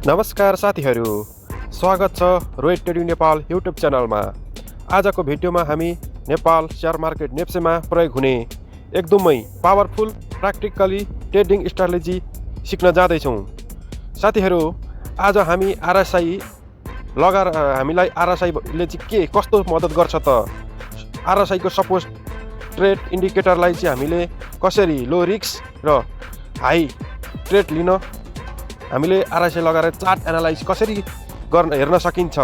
नमस्कार साथीहरू, स्वागत छ रोहित ट्रेडिङ नेपाल युट्युब च्यानलमा। आजको भिडियोमा हामी नेपाल शेयर मार्केट नेप्सेमा प्रयोग हुने एकदमै पावरफुल प्र्याक्टिकली ट्रेडिङ स्ट्राटेजी सिक्न जाँदैछौँ। साथीहरू, आज हामी आरएसआई लगाएर हामीलाई आरएसआईले चाहिँ के कस्तो मद्दत गर्छ त, आरएसआईको सपोज ट्रेड इन्डिकेटरलाई चाहिँ हामीले कसरी लो रिस्क र हाई ट्रेड लिन, हामीले आरएसआई लगाएर चार्ट एनालाइज कसरी हेर्न सकिन्छ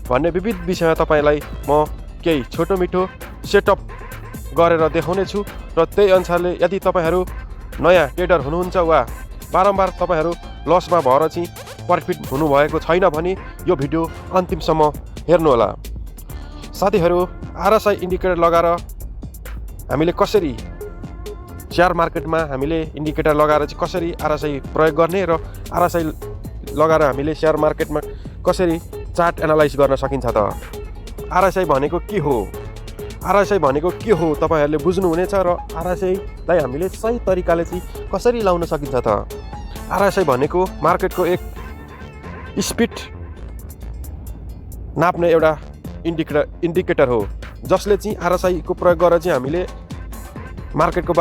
भन्ने विविध विषयमा तपाईँलाई म केही छोटो मिठो सेटअप गरेर देखाउने छु। र त्यही अनुसारले यदि तपाईँहरू नयाँ ट्रेडर हुनुहुन्छ वा बारम्बार तपाईँहरू लसमा भएर चाहिँ प्रफिट हुनुभएको छैन भने यो भिडियो अन्तिमसम्म हेर्नुहोला। साथीहरू, आरएसआई इन्डिकेटर लगाएर हामीले कसरी शेयर मार्केटमा हामीले इन्डिकेटर लगाएर चाहिँ कसरी आरएसआई प्रयोग गर्ने र आरएसआई लगाएर हामीले शेयर मार्केटमा कसरी चार्ट एनालाइज गर्न सकिन्छ त। आरएसआई भनेको के हो, आरएसआई भनेको के हो तपाईँहरूले बुझ्नुहुनेछ र आरएसआईलाई हामीले सही तरिकाले चाहिँ कसरी लाउन सकिन्छ त। आरएसआई भनेको मार्केटको एक स्पिड नाप्ने एउटा इन्डिकेटर हो, जसले चाहिँ आरएसआईको प्रयोग गरेर चाहिँ हामीले मार्केटको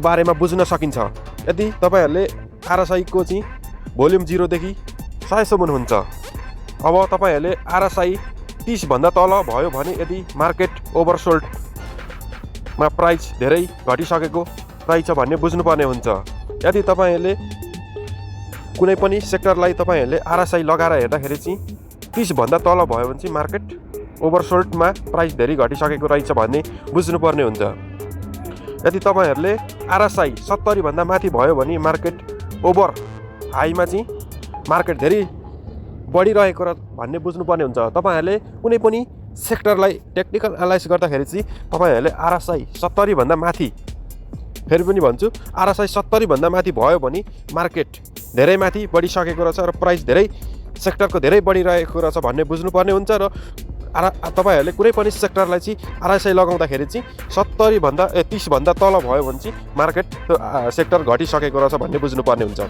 बारेमा बुझ्न सकिन्छ। यदि तपाईँहरूले आरएसआईको चाहिँ भोल्युम 0 देखि 100 सम्म हुन्छ, अब तपाईँहरूले आरएसआई 30 भन्दा तल भयो भने यदि मार्केट ओभरसोल्डमा प्राइस धेरै घटिसकेको प्राइस छ भन्ने बुझ्नुपर्ने हुन्छ। यदि तपाईँहरूले कुनै पनि सेक्टरलाई तपाईँहरूले आरएसआई लगाएर हेर्दाखेरि चाहिँ 30 भन्दा तल भयो भने चाहिँ मार्केट ओभरसोल्डमा प्राइस धेरै घटिसकेको रहेछ भन्ने बुझ्नुपर्ने हुन्छ। यदि तपाईँहरूले आरएसआई 70 भन्दा माथि भयो भने मार्केट ओभर हाईमा चाहिँ मार्केट धेरै बढिरहेको र भन्ने बुझ्नुपर्ने हुन्छ। तपाईँहरूले कुनै पनि सेक्टरलाई टेक्निकल एनालाइज गर्दाखेरि चाहिँ तपाईँहरूले आरएसआई 70 भन्दा माथि, फेरि पनि भन्छु, आरएसआई 70 भन्दा माथि भयो भने मार्केट धेरै माथि बढिसकेको रहेछ र प्राइस धेरै सेक्टरको धेरै बढिरहेको रहेछ भन्ने बुझ्नुपर्ने हुन्छ। र तपाईँहरूले कुनै पनि सेक्टरलाई चाहिँ आरएसआई लगाउँदाखेरि चाहिँ 30 भन्दा तल भयो भने चाहिँ मार्केट सेक्टर घटिसकेको रहेछ भन्ने बुझ्नुपर्ने हुन्छ।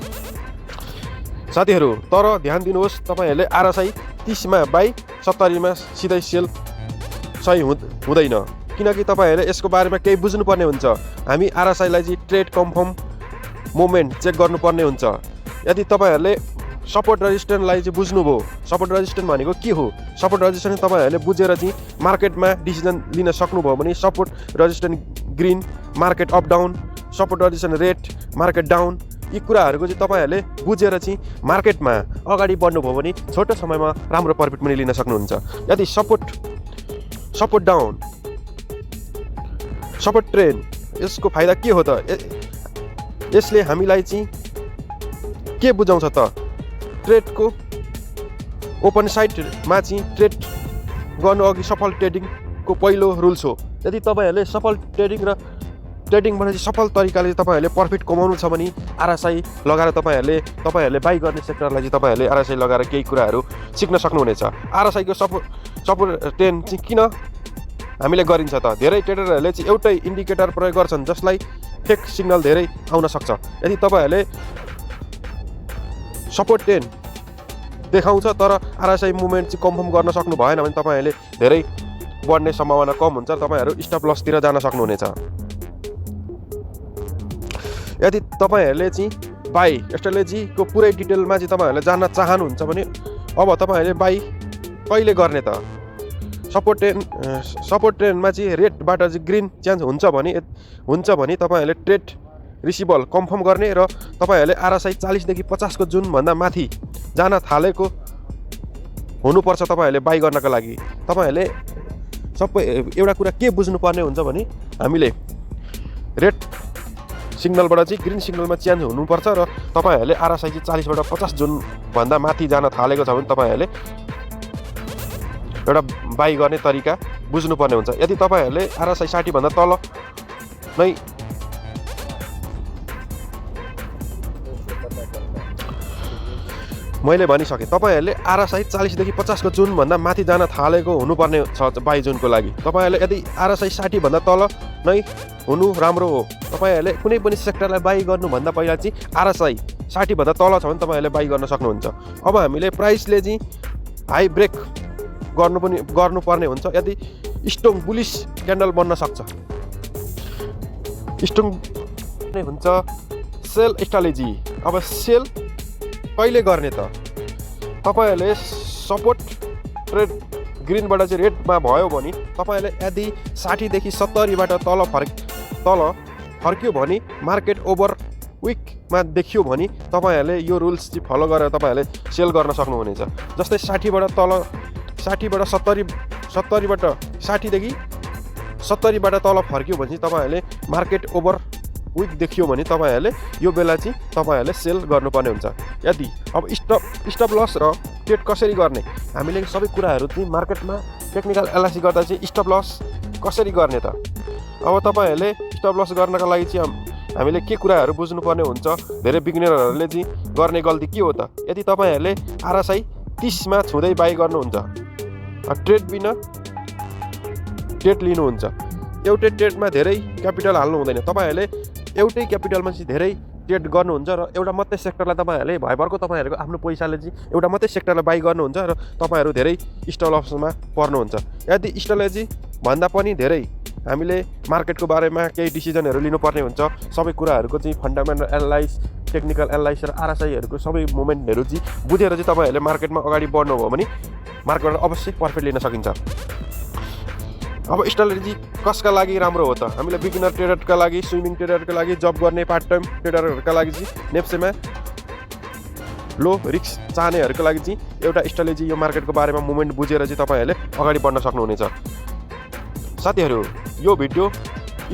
साथीहरू, तर ध्यान दिनुहोस्, तपाईँहरूले आरएसआई 30 मा बाई 70 मा सिधै सेल सही हुँदैन, किनकि तपाईँहरूले यसको बारेमा केही बुझ्नुपर्ने हुन्छ। हामी आरएसआईलाई चाहिँ ट्रेड कन्फर्म मोमेन्ट चेक गर्नुपर्ने हुन्छ। यदि तपाईँहरूले सपोर्ट रेजिस्टेन्सलाई चाहिँ बुझ्नुभयो, सपोर्ट रेजिस्टेन्स भनेको के हो, सपोर्ट रेजिस्टेन्स तपाईँहरूले बुझेर चाहिँ मार्केटमा डिसिजन लिन सक्नुभयो भने support resistance green, market up down, support resistance red, market down, यी कुराहरूको चाहिँ तपाईँहरूले बुझेर चाहिँ मार्केटमा अगाडि बढ्नुभयो भने छोटो समयमा राम्रो प्रफिट पनि लिन सक्नुहुन्छ। यदि सपोर्ट डाउन, सपोर्ट ट्रेन्ड, यसको फाइदा के हो त, यसले हामीलाई चाहिँ के बुझाउँछ त, ट्रेडको ओपन साइडमा चाहिँ ट्रेड गर्नु अघि सफल ट्रेडिङको पहिलो रुल्स हो। यदि तपाईँहरूले सफल ट्रेडिङ र ट्रेडिङबाट चाहिँ सफल तरिकाले तपाईँहरूले प्रफिट कमाउनु छ भने आरएसआई लगाएर तपाईँहरूले बाई गर्ने सेक्टरलाई चाहिँ तपाईँहरूले आरएसआई लगाएर केही कुराहरू सिक्न सक्नुहुनेछ। आरएसआईको सपोर्ट ट्रेन्ड चाहिँ किन हामीले गरिन्छ त, धेरै ट्रेडरहरूले चाहिँ एउटै इन्डिकेटर प्रयोग गर्छन् जसलाई फेक सिग्नल धेरै आउन सक्छ। यदि तपाईँहरूले सपोर्ट ट्रेन्ड देखाउँछ तर आरएसआई मुभमेन्ट चाहिँ कन्फर्म गर्न सक्नु भएन भने तपाईँहरूले धेरै बढ्ने सम्भावना कम हुन्छ, तपाईँहरू स्टप लसतिर जान सक्नुहुनेछ। यदि तपाईँहरूले चाहिँ बाई स्ट्राटेजीको पुरै डिटेलमा चाहिँ तपाईँहरूले जान्न चाहनुहुन्छ भने अब तपाईँहरूले बाई कहिले गर्ने त, सपोर्ट ट्रेन्डमा चाहिँ रेडबाट चाहिँ ग्रिन चेन्ज हुन्छ भने तपाईँहरूले ट्रेड रिसिभल कन्फर्म गर्ने र तपाईँहरूले आरएसआई 40 देखि 50 को जुनभन्दा माथि जान थालेको हुनुपर्छ तपाईँहरूले बाई गर्नको लागि। तपाईँहरूले सबै एउटा कुरा के बुझ्नुपर्ने हुन्छ भने हामीले रेड सिग्नलबाट चाहिँ ग्रिन सिग्नलमा चेन्ज हुनुपर्छ र तपाईँहरूले आरएसआई चाहिँ 40 बाट 50 जुनभन्दा माथि जान थालेको छ भने तपाईँहरूले एउटा बाई गर्ने तरिका बुझ्नुपर्ने हुन्छ। यदि तपाईँहरूले आरएसआई 60 भन्दा तल नै मैले भनिसकेँ, तपाईँहरूले आरएसआई 40 देखि 50 को जुनभन्दा माथि जान थालेको हुनुपर्ने छ बाई जुनको लागि। तपाईँहरूले यदि आरएसआई 60 भन्दा तल नै हुनु राम्रो हो। तपाईँहरूले कुनै पनि सेक्टरलाई बाई गर्नुभन्दा पहिला चाहिँ आरएसआई 60 भन्दा तल छ भने तपाईँहरूले बाई गर्न सक्नुहुन्छ। अब हामीले प्राइसले चाहिँ हाई ब्रेक गर्नुपर्ने हुन्छ। यदि स्ट्रङ बुलिस क्यान्डल बन्न सक्छ, स्ट्रङ हुन्छ सेल स्ट्राटेजी। अब सेल कहिले गर्ने त? तपाईँहरूले सपोर्ट ट्रेड ग्रिनबाट चाहिँ रेडमा भयो भने तपाईँहरूले यदि 60 देखि 70 बाट तल फर्क्यो भने मार्केट ओभर विकमा देखियो भने तपाईँहरूले यो रुल्स चाहिँ फलो गरेर तपाईँहरूले सेल गर्न सक्नुहुनेछ। जस्तै 60 बाट 60 देखि 70 बाट तल फर्क्यो भने तपाईँहरूले मार्केट ओभर विक देखियो भने तपाईँहरूले यो बेला चाहिँ तपाईँहरूले सेल गर्नुपर्ने हुन्छ। यदि अब स्टप लस र ट्रेड कसरी गर्ने, हामीले सबै कुराहरू चाहिँ मार्केटमा टेक्निकल एनालाइसिस गर्दा चाहिँ स्टप लस कसरी गर्ने त? अब तपाईँहरूले स्टप लस गर्नका लागि चाहिँ हामीले के कुराहरू बुझ्नुपर्ने हुन्छ? धेरै बिगिनरहरूले चाहिँ गर्ने गल्ती के हो त? यदि तपाईँहरूले RSI 30 मा छुँदै बाई गर्नुहुन्छ, ट्रेड बिना ट्रेड लिनुहुन्छ, एउटै ट्रेडमा धेरै क्यापिटल हाल्नु हुँदैन। तपाईँहरूले एउटै क्यापिटलमा चाहिँ धेरै ट्रेड गर्नुहुन्छ र एउटा मात्रै सेक्टरलाई तपाईँहरूले भयभरको तपाईँहरूको आफ्नो पैसाले चाहिँ एउटा मात्रै सेक्टरलाई बाई गर्नुहुन्छ र तपाईँहरू धेरै स्टप लसमा पर्नुहुन्छ। यदि स्ट्राटेजी भन्दा पनि धेरै हामीले मार्केटको बारेमा केही डिसिजनहरू लिनुपर्ने हुन्छ। सबै कुराहरूको चाहिँ फन्डामेन्टल एनालाइज, टेक्निकल एनालाइज र RSIहरूको सबै मुभमेन्टहरू चाहिँ बुझेर चाहिँ तपाईँहरूले मार्केटमा अगाडि बढ्नुभयो भने मार्केटबाट अवश्य प्रफिट लिन सकिन्छ। अब स्ट्राटेजी कसका लागि राम्रो हो त? हामीले बिगिनर ट्रेडरका लागि, स्विमिङ ट्रेडरका लागि, जब गर्ने पार्ट टाइम ट्रेडरहरूका लागि चाहिँ नेप्सेमा लो रिस्क चाहनेहरूका लागि चाहिँ एउटा स्ट्राटेजी यो मार्केटको बारेमा मुभमेन्ट बुझेर चाहिँ तपाईँहरूले अगाडि बढ्न सक्नुहुनेछ। साथीहरू, यो भिडियो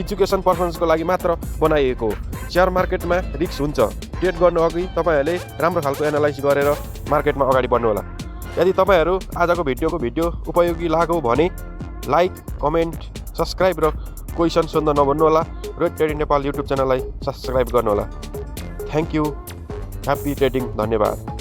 एजुकेसन पर्पजको लागि मात्र बनाइएको हो। शेयर मार्केटमा रिस्क हुन्छ, ट्रेड गर्नु अघि तपाईँहरूले राम्रो खालको एनालाइज गरेर मार्केटमा अगाडि बढ्नु होला। यदि तपाईँहरू आजको भिडियो उपयोगी लाग्यो भने लाइक, कमेन्ट, सब्सक्राइब र क्वेसन सोध्न नभन्नुहोला। रोहित ट्रेडिङ नेपाल युट्युब च्यानललाई सब्सक्राइब गर्नुहोला। थ्याङ्क यू, ह्याप्पी ट्रेडिङ, धन्यवाद।